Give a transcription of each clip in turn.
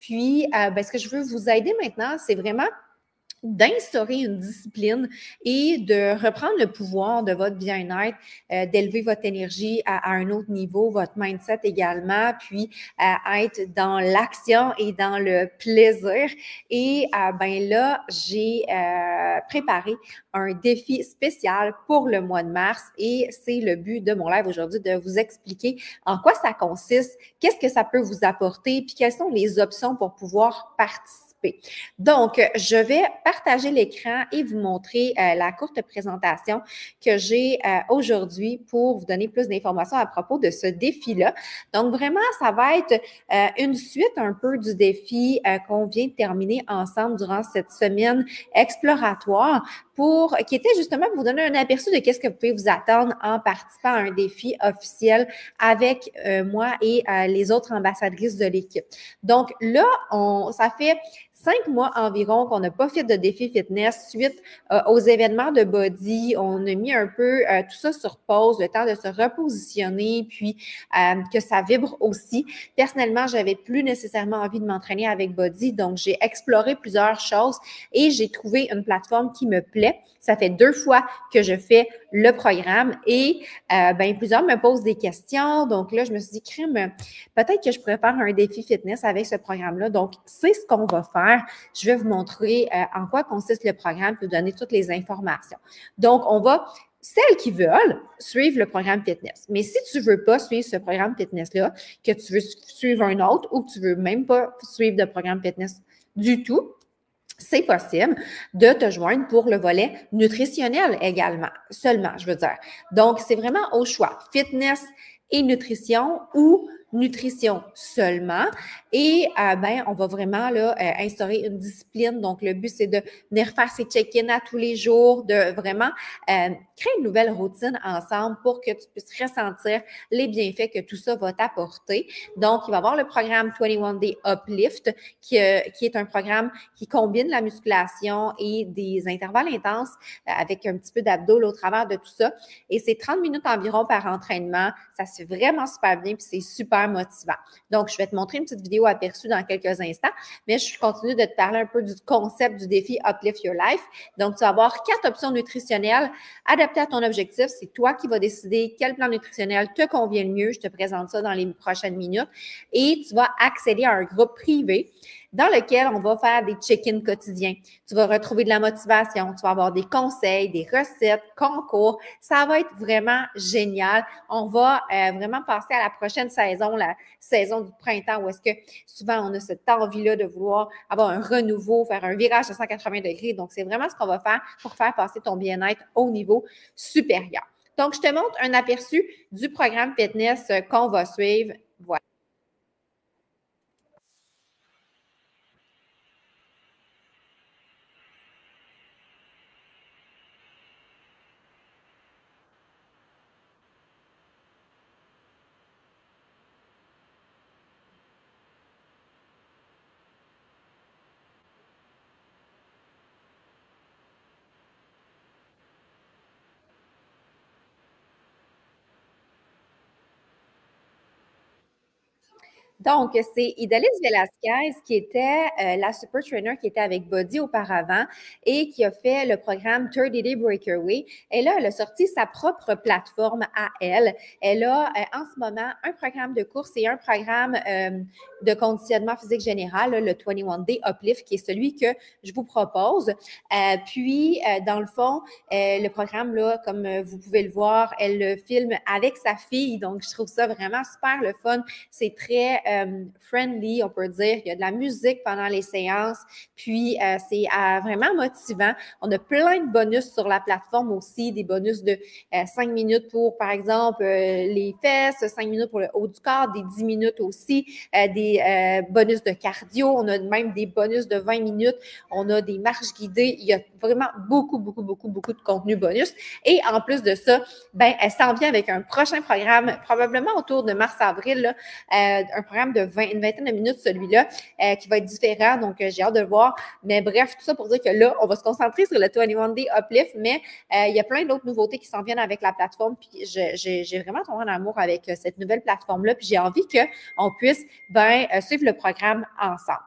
Puis, ce que je veux vous aider maintenant, c'est vraiment d'instaurer une discipline et de reprendre le pouvoir de votre bien-être, d'élever votre énergie à un autre niveau, votre mindset également, puis être dans l'action et dans le plaisir. Et là, j'ai préparé un défi spécial pour le mois de mars et c'est le but de mon live aujourd'hui de vous expliquer en quoi ça consiste, qu'est-ce que ça peut vous apporter, puis quelles sont les options pour pouvoir participer. Donc, je vais partager l'écran et vous montrer la courte présentation que j'ai aujourd'hui pour vous donner plus d'informations à propos de ce défi-là. Donc, vraiment, ça va être une suite un peu du défi qu'on vient de terminer ensemble durant cette semaine exploratoire qui était justement pour vous donner un aperçu de qu'est-ce que vous pouvez vous attendre en participant à un défi officiel avec moi et les autres ambassadrices de l'équipe. Donc là, ça fait 5 mois environ qu'on n'a pas fait de défi fitness suite aux événements de Body. On a mis un peu tout ça sur pause, le temps de se repositionner, puis que ça vibre aussi. Personnellement, j'avais plus nécessairement envie de m'entraîner avec Body, donc j'ai exploré plusieurs choses et j'ai trouvé une plateforme qui me plaît. Ça fait 2 fois que je fais le programme et plusieurs me posent des questions. Donc là, je me suis dit, crime, peut-être que je pourrais faire un défi fitness avec ce programme-là. Donc, c'est ce qu'on va faire. Je vais vous montrer en quoi consiste le programme et vous donner toutes les informations. Donc, celles qui veulent suivre le programme fitness. Mais si tu ne veux pas suivre ce programme fitness-là, que tu veux suivre un autre ou que tu ne veux même pas suivre de programme fitness du tout, c'est possible de te joindre pour le volet nutritionnel également, seulement, je veux dire. Donc, c'est vraiment au choix, fitness et nutrition ou nutrition seulement. Et on va vraiment là instaurer une discipline. Donc, le but, c'est de venir faire ces check-ins à tous les jours, de vraiment créer une nouvelle routine ensemble pour que tu puisses ressentir les bienfaits que tout ça va t'apporter. Donc, il va y avoir le programme 21 Day Uplift qui est un programme qui combine la musculation et des intervalles intenses avec un petit peu d'abdos au travers de tout ça. Et c'est 30 minutes environ par entraînement. Ça se fait vraiment super bien puis c'est super motivant. Donc, je vais te montrer une petite vidéo aperçue dans quelques instants, mais je continue de te parler un peu du concept du défi Uplift Your Life. Donc, tu vas avoir 4 options nutritionnelles adaptées à ton objectif. C'est toi qui vas décider quel plan nutritionnel te convient le mieux. Je te présente ça dans les prochaines minutes. Et tu vas accéder à un groupe privé dans lequel on va faire des check-ins quotidiens. Tu vas retrouver de la motivation, tu vas avoir des conseils, des recettes, concours. Ça va être vraiment génial. On va vraiment passer à la prochaine saison, la saison du printemps, où est-ce que souvent on a cette envie-là de vouloir avoir un renouveau, faire un virage de 180 degrés. Donc, c'est vraiment ce qu'on va faire pour faire passer ton bien-être au niveau supérieur. Donc, je te montre un aperçu du programme fitness qu'on va suivre. Voilà. Donc, c'est Idalis Velasquez qui était la super trainer qui était avec Body auparavant et qui a fait le programme 30 Day Breakaway. Et là, elle a sorti sa propre plateforme à elle. Elle a en ce moment un programme de course et un programme de conditionnement physique général, là, le 21 Day Uplift, qui est celui que je vous propose. Dans le fond, le programme, là, comme vous pouvez le voir, elle le filme avec sa fille. Donc, je trouve ça vraiment super le fun. C'est très friendly, on peut dire. Il y a de la musique pendant les séances. Puis, c'est vraiment motivant. On a plein de bonus sur la plateforme aussi, des bonus de 5 minutes pour, par exemple, les fesses, 5 minutes pour le haut du corps, des 10 minutes aussi, des bonus de cardio. On a même des bonus de 20 minutes. On a des marches guidées. Il y a vraiment beaucoup de contenu bonus. Et en plus de ça, elle s'en vient avec un prochain programme, probablement autour de mars-avril, là, un programme de une vingtaine de minutes, celui-là, qui va être différent. Donc, j'ai hâte de le voir. Mais bref, tout ça pour dire que là, on va se concentrer sur le 21 Day Uplift, mais il y a plein d'autres nouveautés qui s'en viennent avec la plateforme. Puis, j'ai vraiment tombé en amour avec cette nouvelle plateforme-là. Puis, j'ai envie qu'on puisse suivre le programme ensemble.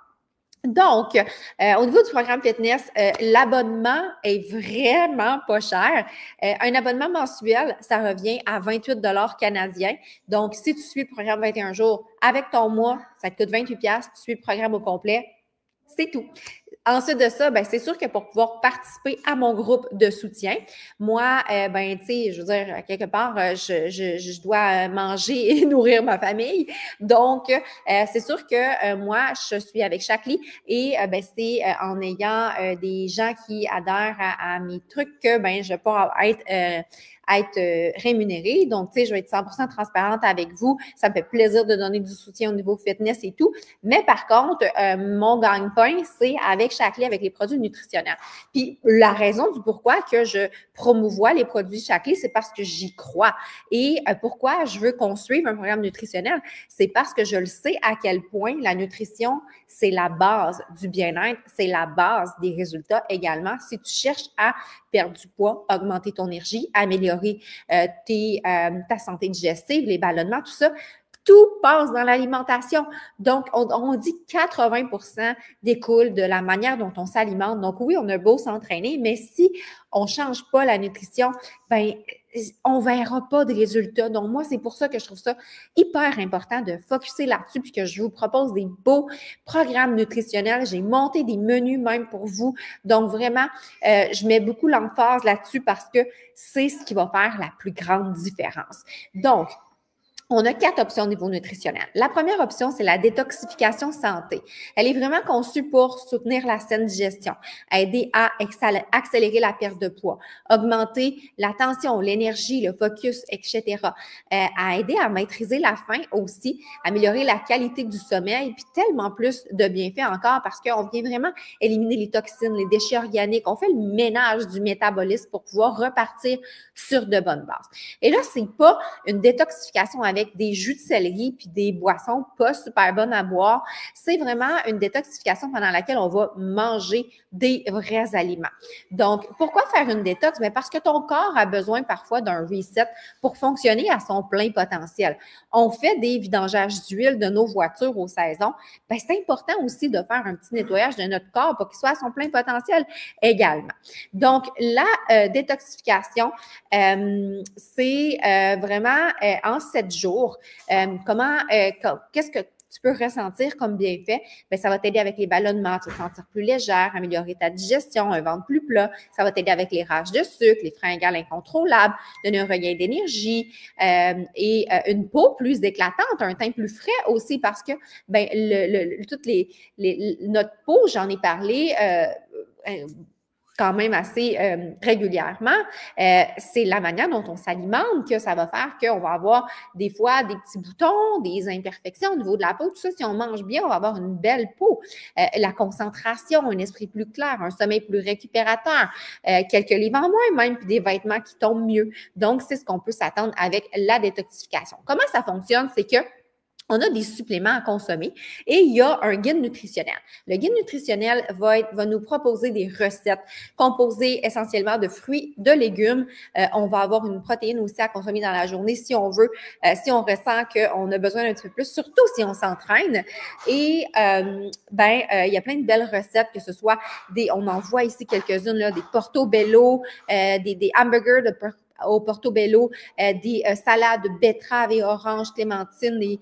Donc, au niveau du programme fitness, l'abonnement est vraiment pas cher. Un abonnement mensuel, ça revient à 28 canadiens. Donc, si tu suis le programme 21 jours avec ton mois, ça te coûte 28 pièces. Tu suis le programme au complet, c'est tout. Ensuite de ça, ben, c'est sûr que pour pouvoir participer à mon groupe de soutien, moi, ben, tu sais, je veux dire, quelque part, je dois manger et nourrir ma famille. Donc, c'est sûr que moi, je suis avec Shaklee et ben, c'est en ayant des gens qui adhèrent à mes trucs que ben, je peux être rémunérée. Donc, tu sais, je vais être 100% transparente avec vous. Ça me fait plaisir de donner du soutien au niveau fitness et tout. Mais par contre, mon gagne-pain, c'est avec Shaklee, avec les produits nutritionnels. Puis la raison du pourquoi que je promouvois les produits Shaklee, c'est parce que j'y crois. Et pourquoi je veux qu'on suive un programme nutritionnel, c'est parce que je le sais à quel point la nutrition, c'est la base du bien-être, c'est la base des résultats également. Si tu cherches à perdre du poids, augmenter ton énergie, améliorer ta santé digestive, les ballonnements, tout ça, tout passe dans l'alimentation. Donc, on dit 80% découle de la manière dont on s'alimente. Donc, oui, on a beau s'entraîner, mais si on ne change pas la nutrition, ben on ne verra pas de résultats. Donc, moi, c'est pour ça que je trouve ça hyper important de focusser là-dessus puis que je vous propose des beaux programmes nutritionnels. J'ai monté des menus même pour vous. Donc, vraiment, je mets beaucoup l'emphase là-dessus parce que c'est ce qui va faire la plus grande différence. Donc, on a 4 options au niveau nutritionnel. La première option, c'est la détoxification santé. Elle est vraiment conçue pour soutenir la saine digestion, aider à accélérer la perte de poids, augmenter la tension, l'énergie, le focus, etc. À aider à maîtriser la faim aussi, améliorer la qualité du sommeil, puis tellement plus de bienfaits encore parce qu'on vient vraiment éliminer les toxines, les déchets organiques. On fait le ménage du métabolisme pour pouvoir repartir sur de bonnes bases. Et là, c'est pas une détoxification avec des jus de céleri puis des boissons pas super bonnes à boire. C'est vraiment une détoxification pendant laquelle on va manger des vrais aliments. Donc, pourquoi faire une détox? Bien, parce que ton corps a besoin parfois d'un reset pour fonctionner à son plein potentiel. On fait des vidangages d'huile de nos voitures aux saisons. Bien, c'est important aussi de faire un petit nettoyage de notre corps pour qu'il soit à son plein potentiel également. Donc, la détoxification, c'est vraiment en 7 jours. Qu'est-ce que tu peux ressentir comme bienfait? Bien, ça va t'aider avec les ballonnements, tu vas te sentir plus légère, améliorer ta digestion, un ventre plus plat. Ça va t'aider avec les rages de sucre, les fringales incontrôlables, donner un regain d'énergie et une peau plus éclatante, un teint plus frais aussi parce que ben, notre peau, j'en ai parlé quand même assez régulièrement, c'est la manière dont on s'alimente que ça va faire qu'on va avoir des fois des petits boutons, des imperfections au niveau de la peau. Tout ça, si on mange bien, on va avoir une belle peau. La concentration, un esprit plus clair, un sommeil plus récupérateur, quelques livres en moins même, puis des vêtements qui tombent mieux. Donc, c'est ce qu'on peut s'attendre avec la détoxification. Comment ça fonctionne? C'est que on a des suppléments à consommer et il y a un guide nutritionnel. Le guide nutritionnel va nous proposer des recettes composées essentiellement de fruits, de légumes. On va avoir une protéine aussi à consommer dans la journée si on veut, si on ressent qu'on a besoin d'un petit peu plus, surtout si on s'entraîne. Et il y a plein de belles recettes, que ce soit on en voit ici quelques-unes, là, des portobello, des hamburgers au portobello, des salades de betterave et orange, clémentine,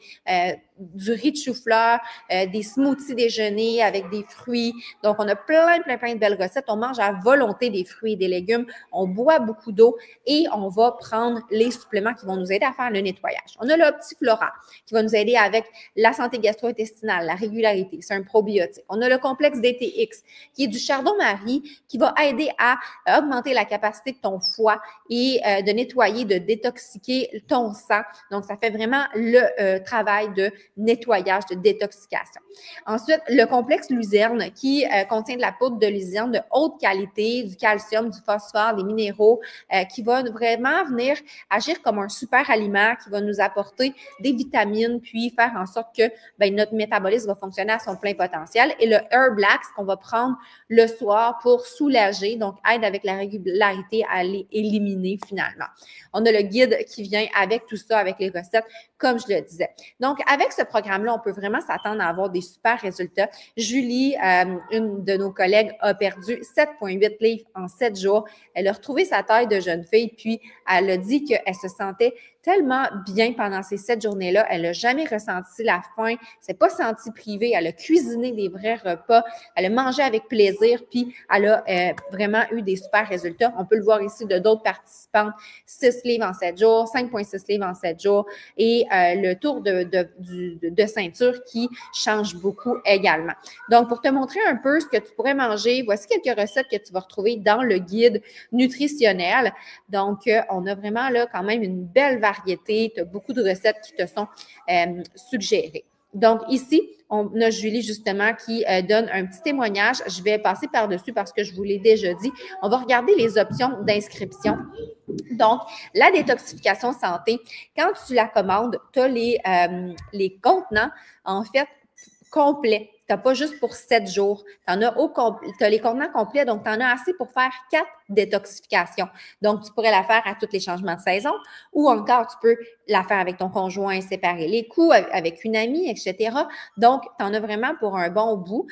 du riz de chou-fleur, des smoothies déjeuner avec des fruits. Donc, on a plein de belles recettes. On mange à volonté des fruits et des légumes. On boit beaucoup d'eau et on va prendre les suppléments qui vont nous aider à faire le nettoyage. On a l'Optiflora qui va nous aider avec la santé gastro-intestinale, la régularité. C'est un probiotique. On a le complexe DTX qui est du chardon-marie qui va aider à augmenter la capacité de ton foie et de nettoyer, de détoxiquer ton sang. Donc, ça fait vraiment le travail de nettoyage, de détoxication. Ensuite, le complexe luzerne qui contient de la poudre de luzerne de haute qualité, du calcium, du phosphore, des minéraux, qui va vraiment venir agir comme un super aliment qui va nous apporter des vitamines, puis faire en sorte que notre métabolisme va fonctionner à son plein potentiel. Et le Herblax qu'on va prendre le soir pour soulager, donc aide avec la régularité à les éliminer finalement. On a le guide qui vient avec tout ça, avec les recettes, comme je le disais. Donc, avec ce programme-là, on peut vraiment s'attendre à avoir des super résultats. Julie, une de nos collègues, a perdu 7,8 livres en 7 jours. Elle a retrouvé sa taille de jeune fille, puis elle a dit qu'elle se sentait tellement bien pendant ces 7 journées-là. Elle n'a jamais ressenti la faim, elle s'est pas sentie privée, elle a cuisiné des vrais repas, elle a mangé avec plaisir, puis elle a vraiment eu des super résultats. On peut le voir ici de d'autres participantes, 6 livres en 7 jours, 5,6 livres en 7 jours, et le tour de ceinture qui change beaucoup également. Donc, pour te montrer un peu ce que tu pourrais manger, voici quelques recettes que tu vas retrouver dans le guide nutritionnel. Donc, on a vraiment là quand même une belle variété. Tu as beaucoup de recettes qui te sont suggérées. Donc, ici, on a Julie, justement, qui donne un petit témoignage. Je vais passer par-dessus parce que je vous l'ai déjà dit. On va regarder les options d'inscription. Donc, la détoxification santé, quand tu la commandes, tu as les contenants, en fait, complets. Tu n'as pas juste pour 7 jours. Tu as les contenants complets, donc tu en as assez pour faire 4 détoxifications. Donc, tu pourrais la faire à tous les changements de saison ou encore tu peux la faire avec ton conjoint, séparer les coûts, avec une amie, etc. Donc, tu en as vraiment pour un bon bout.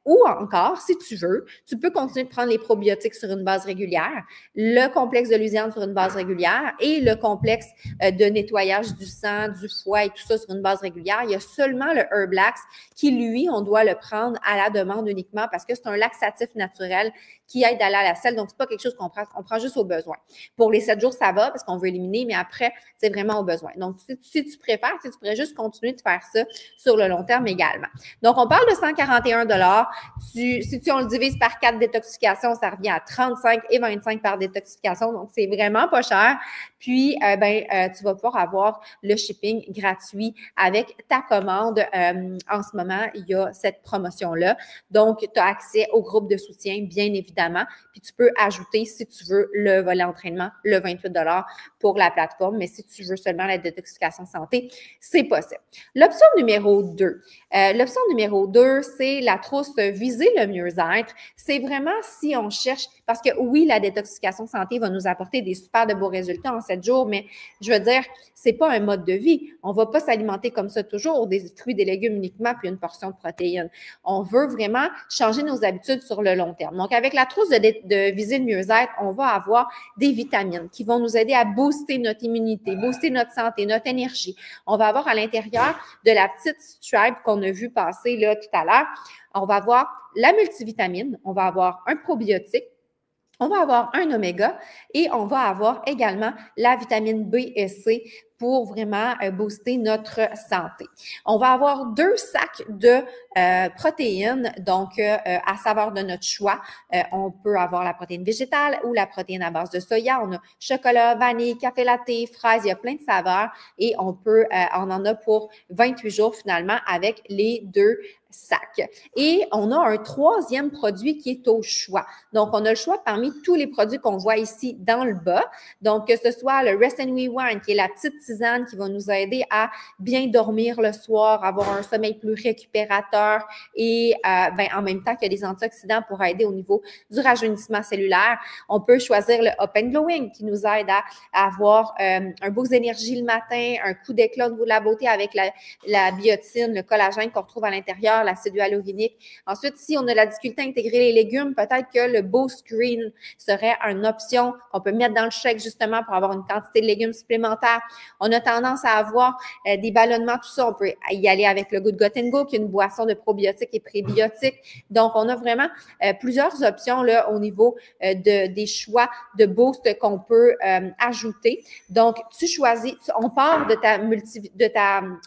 Ou encore, si tu veux, tu peux continuer de prendre les probiotiques sur une base régulière, le complexe de Lusiane sur une base régulière et le complexe de nettoyage du sang, du foie et tout ça sur une base régulière. Il y a seulement le Herblax qui, lui, on doit le prendre à la demande uniquement parce que c'est un laxatif naturel qui aide à aller à la selle. Donc, c'est pas quelque chose qu'on prend juste au besoin. Pour les 7 jours, ça va parce qu'on veut éliminer, mais après, c'est vraiment au besoin. Donc, si tu préfères, tu pourrais juste continuer de faire ça sur le long terme également. Donc, on parle de 141 $. Si on le divise par 4 détoxifications, ça revient à 35 et 25 par détoxification. Donc, c'est vraiment pas cher. Puis, tu vas pouvoir avoir le shipping gratuit avec ta commande. En ce moment, il y a cette promotion-là. Donc, tu as accès au groupe de soutien, bien évidemment. Puis, tu peux ajouter, si tu veux, le volet entraînement, le 28 $ pour la plateforme. Mais si tu veux seulement la détoxification santé, c'est possible. L'option numéro 2. L'option numéro 2, c'est la trousse Viser le mieux-être. C'est vraiment si on cherche, parce que oui, la détoxification santé va nous apporter des super de beaux résultats en 7 jours, mais je veux dire, c'est pas un mode de vie. On va pas s'alimenter comme ça toujours, des fruits, des légumes uniquement, puis une portion de protéines. On veut vraiment changer nos habitudes sur le long terme. Donc, avec la trousse de Viser le mieux-être, on va avoir des vitamines qui vont nous aider à booster notre immunité, booster notre santé, notre énergie. On va avoir à l'intérieur de la petite stripe qu'on a vu passer là tout à l'heure, on va avoir la multivitamine, on va avoir un probiotique, on va avoir un oméga et on va avoir également la vitamine B et C pour vraiment booster notre santé. On va avoir 2 sacs de protéines, donc à saveur de notre choix. On peut avoir la protéine végétale ou la protéine à base de soya. On a chocolat, vanille, café latte, fraises, il y a plein de saveurs et on en a pour 28 jours finalement avec les 2 sacs. Et on a un 3e produit qui est au choix. Donc, on a le choix parmi tous les produits qu'on voit ici dans le bas. Donc, que ce soit le Rest and Rewind, qui est la petite tisane qui va nous aider à bien dormir le soir, avoir un sommeil plus récupérateur et en même temps qu'il y a des antioxydants pour aider au niveau du rajeunissement cellulaire. On peut choisir le Up and Glowing qui nous aide à avoir un boost d'énergie le matin, un coup d'éclat au niveau de la beauté avec la biotine, le collagène qu'on retrouve à l'intérieur, l'acide hyaluronique. Ensuite, si on a la difficulté à intégrer les légumes, peut-être que le Boost Green serait une option qu'on peut mettre dans le shake justement pour avoir une quantité de légumes supplémentaires. On a tendance à avoir des ballonnements, tout ça. On peut y aller avec le Good Gut & Go, qui est une boisson de probiotiques et prébiotiques. Donc, on a vraiment plusieurs options là, au niveau des choix de boost qu'on peut ajouter. Donc, tu choisis, on part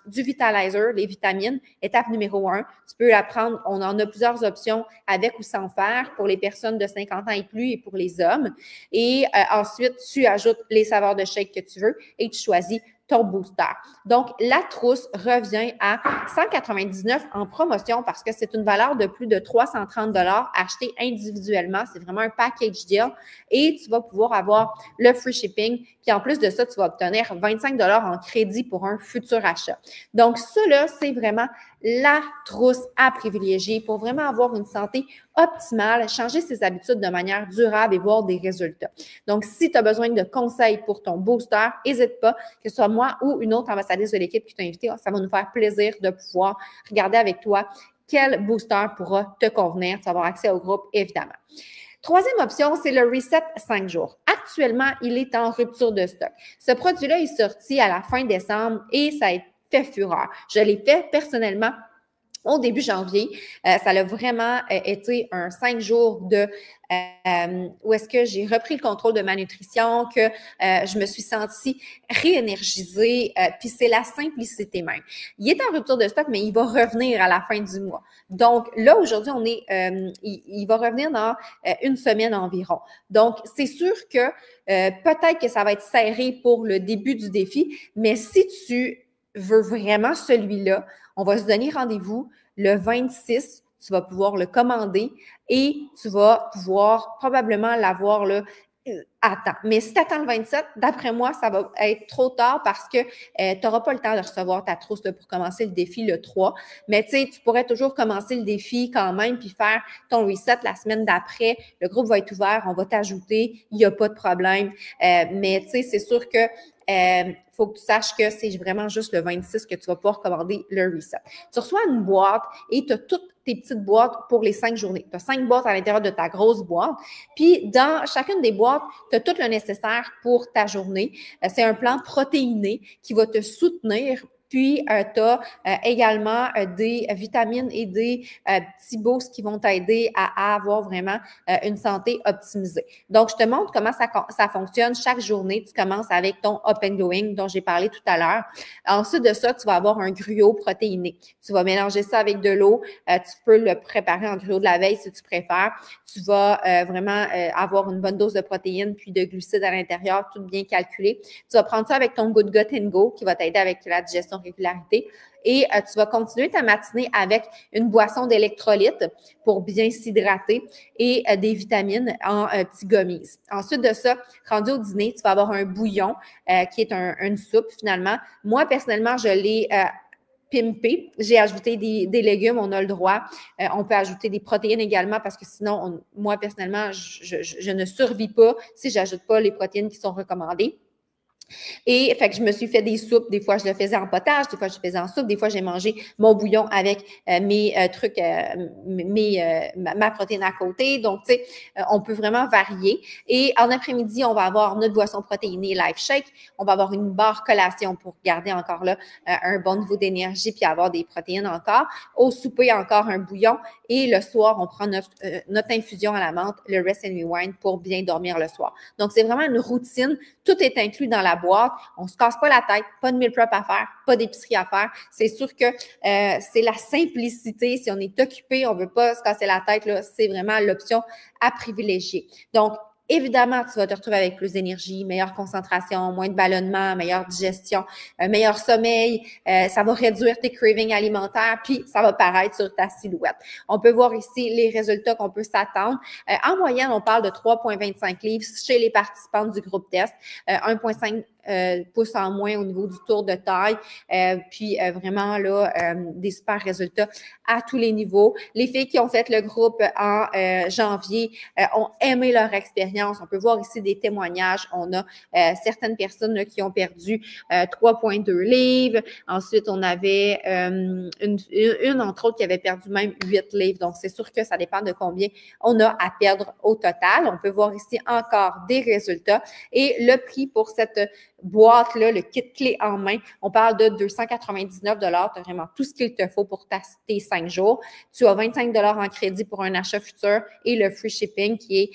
du Vitalizer, les vitamines, étape numéro 1. Tu peux la prendre, on en a plusieurs options avec ou sans fer pour les personnes de 50 ans et plus et pour les hommes. Et ensuite, tu ajoutes les saveurs de shake que tu veux et tu choisis ton booster. Donc, la trousse revient à 199 en promotion parce que c'est une valeur de plus de 330 $ achetée individuellement. C'est vraiment un package deal et tu vas pouvoir avoir le free shipping. Puis en plus de ça, tu vas obtenir 25 $ en crédit pour un futur achat. Donc, ça là, c'est vraiment la trousse à privilégier pour vraiment avoir une santé optimale, changer ses habitudes de manière durable et voir des résultats. Donc, si tu as besoin de conseils pour ton booster, n'hésite pas, que ce soit moi ou une autre ambassadrice de l'équipe qui t'a invité, ça va nous faire plaisir de pouvoir regarder avec toi quel booster pourra te convenir. Tu vas avoir accès au groupe, évidemment. Troisième option, c'est le Reset 5 jours. Actuellement, il est en rupture de stock. Ce produit-là est sorti à la fin décembre et ça a fait fureur. Je l'ai fait personnellement au début janvier. Ça a vraiment été un 5 jours de où est-ce que j'ai repris le contrôle de ma nutrition, que je me suis sentie réénergisée, puis c'est la simplicité même. Il est en rupture de stock, mais il va revenir à la fin du mois. Donc là, aujourd'hui, on est, il va revenir dans une semaine environ. Donc, c'est sûr que peut-être que ça va être serré pour le début du défi, mais si tu veux vraiment celui-là, on va se donner rendez-vous le 26. Tu vas pouvoir le commander et tu vas pouvoir probablement l'avoir là. Attends. Mais si tu attends le 27, d'après moi, ça va être trop tard parce que tu n'auras pas le temps de recevoir ta trousse là, pour commencer le défi le 3. Mais tu sais, tu pourrais toujours commencer le défi quand même puis faire ton reset la semaine d'après. Le groupe va être ouvert, on va t'ajouter, il n'y a pas de problème. Mais tu sais, c'est sûr que faut que tu saches que c'est vraiment juste le 26 que tu vas pouvoir commander le reset. Tu reçois une boîte et tu as toutes tes petites boîtes pour les 5 journées. Tu as 5 boîtes à l'intérieur de ta grosse boîte. Puis, dans chacune des boîtes, tu as tout le nécessaire pour ta journée. C'est un plan protéiné qui va te soutenir. Puis, tu as également des vitamines et des petits boosts qui vont t'aider à avoir vraiment une santé optimisée. Donc, je te montre comment ça fonctionne chaque journée. Tu commences avec ton Up and Going dont j'ai parlé tout à l'heure. Ensuite de ça, tu vas avoir un gruau protéiné. Tu vas mélanger ça avec de l'eau. Tu peux le préparer en gruau de la veille si tu préfères. Tu vas vraiment avoir une bonne dose de protéines puis de glucides à l'intérieur, tout bien calculé. Tu vas prendre ça avec ton Good Gut & Go qui va t'aider avec la digestion régularité. Et tu vas continuer ta matinée avec une boisson d'électrolytes pour bien s'hydrater et des vitamines en petits gummies. Ensuite de ça, rendu au dîner, tu vas avoir un bouillon qui est une soupe finalement. Moi, personnellement, je l'ai pimpé. J'ai ajouté des légumes, on a le droit. On peut ajouter des protéines également parce que sinon, moi, personnellement, je ne survis pas si je n'ajoute pas les protéines qui sont recommandées. Et fait que je me suis fait des soupes. Des fois, je le faisais en potage, des fois, je le faisais en soupe. Des fois, j'ai mangé mon bouillon avec mes trucs, ma protéine à côté. Donc, tu sais, on peut vraiment varier. Et en après-midi, on va avoir notre boisson protéinée Life Shake. On va avoir une barre collation pour garder encore là un bon niveau d'énergie puis avoir des protéines encore. Au souper, encore un bouillon. Et le soir, on prend notre infusion à la menthe, le Rest and Rewind, pour bien dormir le soir. Donc, c'est vraiment une routine. Tout est inclus dans la boîte. On ne se casse pas la tête, pas de meal prep à faire, pas d'épicerie à faire. C'est sûr que c'est la simplicité. Si on est occupé, on ne veut pas se casser la tête, là, c'est vraiment l'option à privilégier. Donc, évidemment, tu vas te retrouver avec plus d'énergie, meilleure concentration, moins de ballonnement, meilleure digestion, meilleur sommeil. Ça va réduire tes cravings alimentaires, puis ça va paraître sur ta silhouette. On peut voir ici les résultats qu'on peut s'attendre. En moyenne, on parle de 3,25 livres chez les participantes du groupe test, 1,5 pouces en moins au niveau du tour de taille, puis vraiment là, des super résultats à tous les niveaux. Les filles qui ont fait le groupe en janvier ont aimé leur expérience. On peut voir ici des témoignages. On a certaines personnes là, qui ont perdu 3,2 livres. Ensuite, on avait une entre autres qui avait perdu même 8 livres. Donc, c'est sûr que ça dépend de combien on a à perdre au total. On peut voir ici encore des résultats. Et le prix pour cette boîte-là, le kit clé en main, on parle de 299 $. Tu as vraiment tout ce qu'il te faut pour tes 5 jours. Tu as 25 $ en crédit pour un achat futur et le free shipping qui est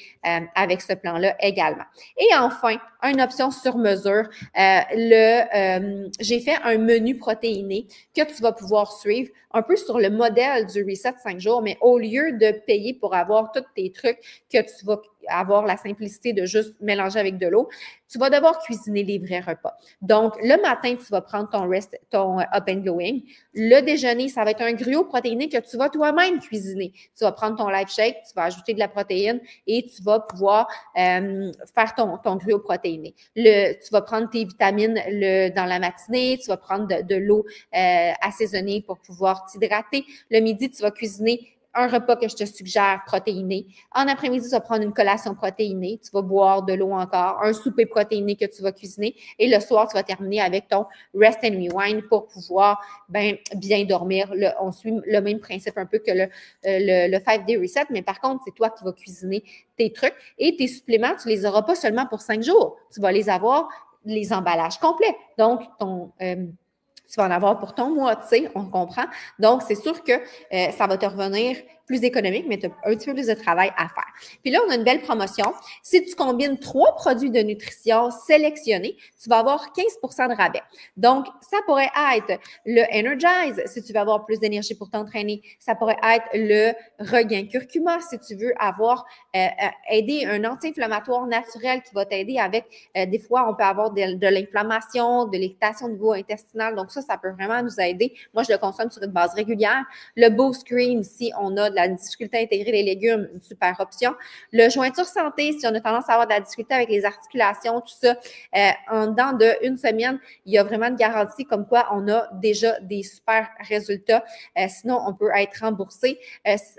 avec ce plan-là également. Et enfin, une option sur mesure. J'ai fait un menu protéiné que tu vas pouvoir suivre un peu sur le modèle du Reset 5 jours, mais au lieu de payer pour avoir tous tes trucs que tu vas avoir la simplicité de juste mélanger avec de l'eau, tu vas devoir cuisiner les vrais repas. Donc, le matin, tu vas prendre ton Up and Going. Le déjeuner, ça va être un gruau protéiné que tu vas toi-même cuisiner. Tu vas prendre ton Life Shake, tu vas ajouter de la protéine et tu vas pouvoir faire ton gruau protéiné. Tu vas prendre tes vitamines dans la matinée, tu vas prendre de l'eau assaisonnée pour pouvoir t'hydrater. Le midi, tu vas cuisiner un repas que je te suggère protéiné. En après-midi, tu vas prendre une collation protéinée. Tu vas boire de l'eau encore, un souper protéiné que tu vas cuisiner. Et le soir, tu vas terminer avec ton rest and rewind pour pouvoir bien dormir. On suit le même principe un peu que le 5-day reset, mais par contre, c'est toi qui vas cuisiner tes trucs. Et tes suppléments, tu ne les auras pas seulement pour 5 jours. Tu vas les avoir, les emballages complets. Donc, tu vas en avoir pour ton mois, tu sais, on comprend. Donc, c'est sûr que ça va te revenir plus économique, mais tu as un petit peu plus de travail à faire. Puis là, on a une belle promotion. Si tu combines 3 produits de nutrition sélectionnés, tu vas avoir 15 de rabais. Donc, ça pourrait être le Energize, si tu veux avoir plus d'énergie pour t'entraîner. Ça pourrait être le regain curcuma, si tu veux avoir aider un anti-inflammatoire naturel qui va t'aider avec, des fois, on peut avoir de l'inflammation, de l'irritation au niveau intestinal. Donc, ça peut vraiment nous aider. Moi, je le consomme sur une base régulière. Le Boost Green, si on a de la difficulté à intégrer les légumes, une super option. Le Jointure Santé, si on a tendance à avoir de la difficulté avec les articulations, tout ça, en dedans d'une semaine, il y a vraiment une garantie comme quoi on a déjà des super résultats. Sinon, on peut être remboursé.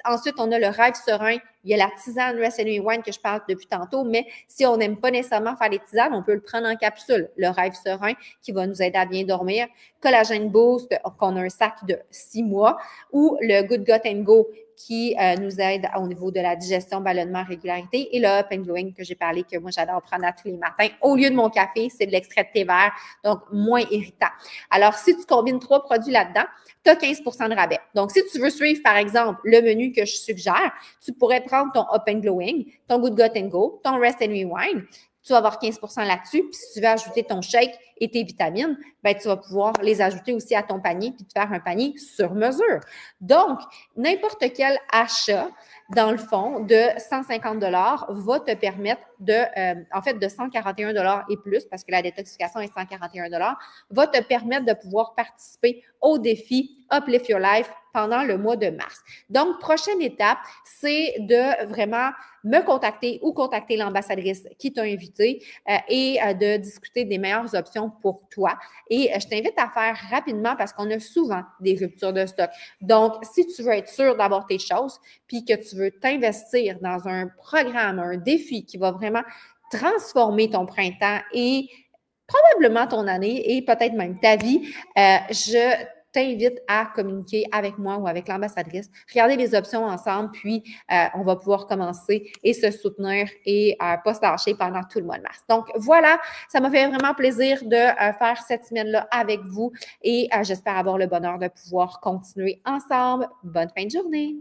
Ensuite, on a le Rêve Serein. Il y a la tisane Rest and Rewind que je parle depuis tantôt, mais si on n'aime pas nécessairement faire les tisanes, on peut le prendre en capsule. Le Rêve Serein qui va nous aider à bien dormir. Collagène Boost, qu'on a un sac de 6 mois. Ou le Good Gut and Go qui nous aide au niveau de la digestion, ballonnement, régularité. Et le Up and Going que j'ai parlé, que moi, j'adore prendre à tous les matins. Au lieu de mon café, c'est de l'extrait de thé vert, donc moins irritant. Alors, si tu combines 3 produits là-dedans, tu as 15 de rabais. Donc, si tu veux suivre, par exemple, le menu que je suggère, tu pourrais prendre ton Up and Glowing, ton Good Gut and Go, ton Rest and Rewind. Tu vas avoir 15 là-dessus. Puis si tu veux ajouter ton shake et tes vitamines, ben, tu vas pouvoir les ajouter aussi à ton panier puis te faire un panier sur mesure. Donc, n'importe quel achat, dans le fond, de 150 va te permettre de 141 et plus, parce que la détoxification est 141 va te permettre de pouvoir participer au défi Uplift Your Life pendant le mois de mars. Donc, prochaine étape, c'est de vraiment me contacter ou contacter l'ambassadrice qui t'a invité et de discuter des meilleures options pour toi. Et je t'invite à faire rapidement parce qu'on a souvent des ruptures de stock. Donc, si tu veux être sûr d'avoir tes choses puis que tu veux t'investir dans un programme, un défi qui va vraiment transformer ton printemps et probablement ton année et peut-être même ta vie, je t'invite à communiquer avec moi ou avec l'ambassadrice, regarder les options ensemble, puis on va pouvoir commencer et se soutenir et pas se lâcher pendant tout le mois de mars. Donc voilà, ça m'a fait vraiment plaisir de faire cette semaine-là avec vous et j'espère avoir le bonheur de pouvoir continuer ensemble. Bonne fin de journée!